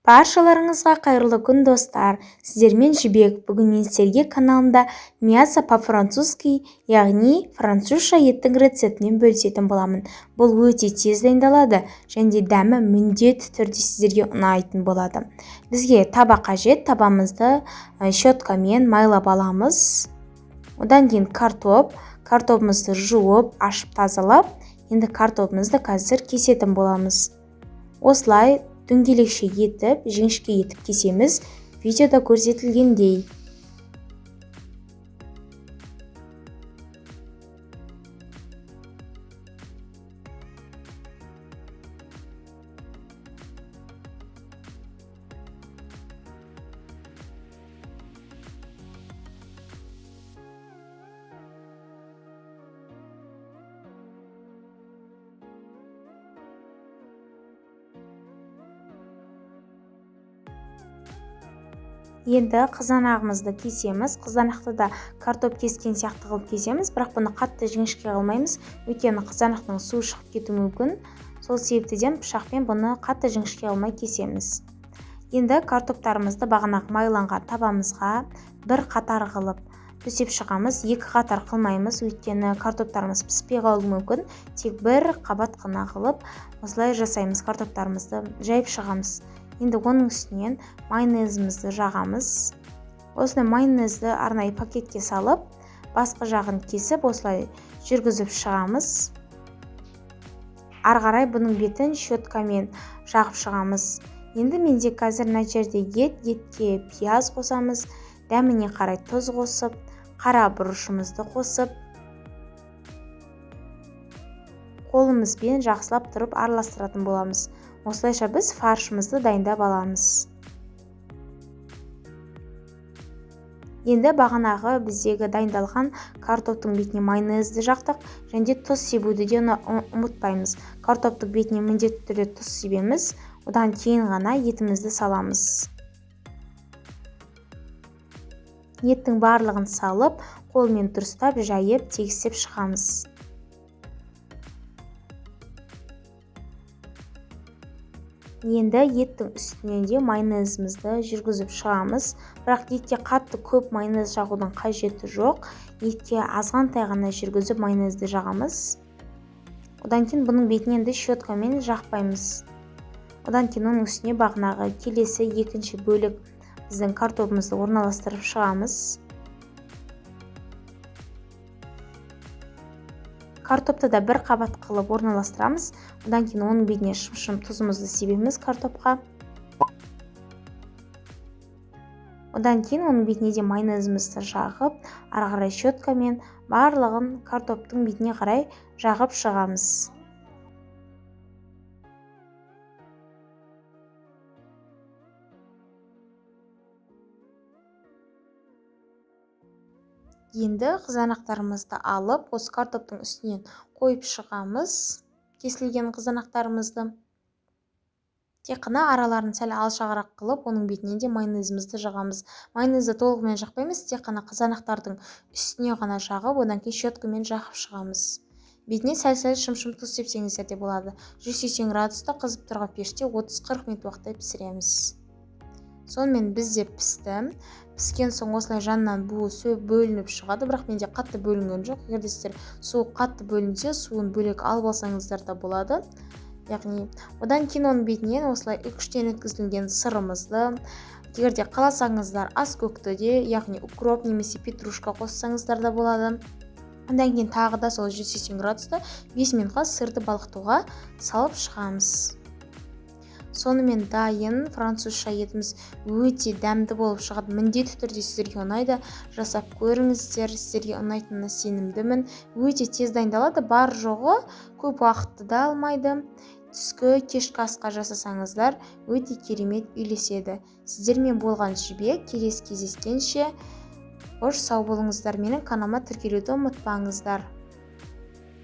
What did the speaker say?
Баршаларыңызға қайырлы күн достар, сіздермен Жібек. Бүгін мен сіздерге каналымда мясо по-французски, яғни французша еттің рецептінен бөлісетін боламын. Бұл өте тез дайындалады және дәмі міндетті түрде сіздерге ұнайтын болады. Бізге таба қажет, табамызды щеткамен майлап аламыз. Одан кейін картопымызды жуып, ашып тазалап, енді картопымызды қазір кесетін боламыз. Осылай дөңгелекше етіп, жіңішке етіп кесеміз, видеода көрсетілгендей. Енді қызанағымызды кесеміз. Қызанақты да картоп кескен сияқты қылып кесеміз, бірақ бұны қатты жіңішке қылмаймыз, өйткені қызанақтың суы шығып кетуі мүмкін. Сол себептен пышақпен бұны қатты жіңішке қылмай кесеміз. Енді картоптарымызды бағанағы майланған табамызға бір қатар қылып төсеп шығамыз. Екі қатар қылмаймыз, өйткені картоптарымыз піспей қалуы мүмкін. Тек бір қабат қана қылып осылай жасаймыз, картоптарымызды жайып шығамыз. Енді оның үстінен майонезімізді жағамыз. Осыны майонезді арнайы пакетке салып, басқа жағын кесіп, осылай жүргізіп шығамыз. Ары қарай бұның бетін щеткамен жағып шығамыз. Енді менде қазір мына жерде етке пияз қосамыз, дәміне қарай тұз қосып, қара бұрышымызды қосып, қолымызбен жақсылап тұрып араластыратын боламыз. Осылайша біз фаршымызды дайындап аламыз. Енді бағанағы біздегі дайындалған картоптың бетіне майонезді жақтық және тұз себуді де ұмытпаймыз. Картоптың бетіне міндетті түрде тұз себеміз, одан кейін ғана етімізді саламыз. Еттің барлығын салып, қолмен дұрыстап жайып, тегістеп шығамыз. Енді еттің үстінен де майонезімізді жүргізіп шығамыз, бірақ етке қатты көп майонез жағудың қажеті жоқ. Етке азғантай ғана жүргізіп майонезді жағамыз. Одан кейін бұның бетінен де щеткамен жақпаймыз. Одан кейін оның үстіне бағанағы келесі екінші бөлік біздің картопымызды орналастырып шығамыз. Картопты да бір қабат қылып орналастырамыз. Одан кейін оның бетіне шым тұзымызды себеміз картопқа. Одан кейін оның бетіне де майонезімізді жағып, ары қарай щеткамен барлығын картоптың бетіне қарай жағып шығамыз. Енді қызанақтарымызды алып, осы картоптың үстінен қойып шығамыз. Кесілген қызанақтарымызды тек қана араларын сәл алшағырақ қылып, оның бетінен де майонезімізді жағамыз. Майонезді толығымен жақпаймыз, тек қана қызанақтардың үстіне ғана жағып, одан кейін щеткамен жағып шығамыз. Бетіне сәл-сәл шым-шым тұз сепсеңіздер де болады. 180 градуста қызып тұрған пеште 30-40 минут уақыттай пісіреміз. Сонымен бізде пісті. Піскен соң осылай жанынан буы бөлініп шығады, бірақ менде қатты бөлінген жоқ. Егер сіздер суы қатты бөлінсе, суын бөлек алып алсаңыздар да болады. Яғни одан кейін оның бетінен осылай үкіштен өткізілген сырымызды, егер де қаласаңыздар аскөкті де, яғни укроп немесе петрушка қоссаңыздар да болады. Одан кейін тағы да сол 180 градуста 5 минутқа сырды балқытуға салып шығамыз. Сонымен дайын французша етіміз өте дәмді болып шығады. Міндетті түрде сіздерге ұнайды, жасап көріңіздер, сіздерге ұнайтынына сенімдімін. Өте тез дайындалады, бар жоғы көп уақытты да алмайды. Түскі кешкі асқа жасасаңыздар өте керемет үйлеседі. Сіздермен болған Жібек, келесі кездескенше қош сау болыңыздар. Менің каналыма тіркелуді ұмытпаңыздар.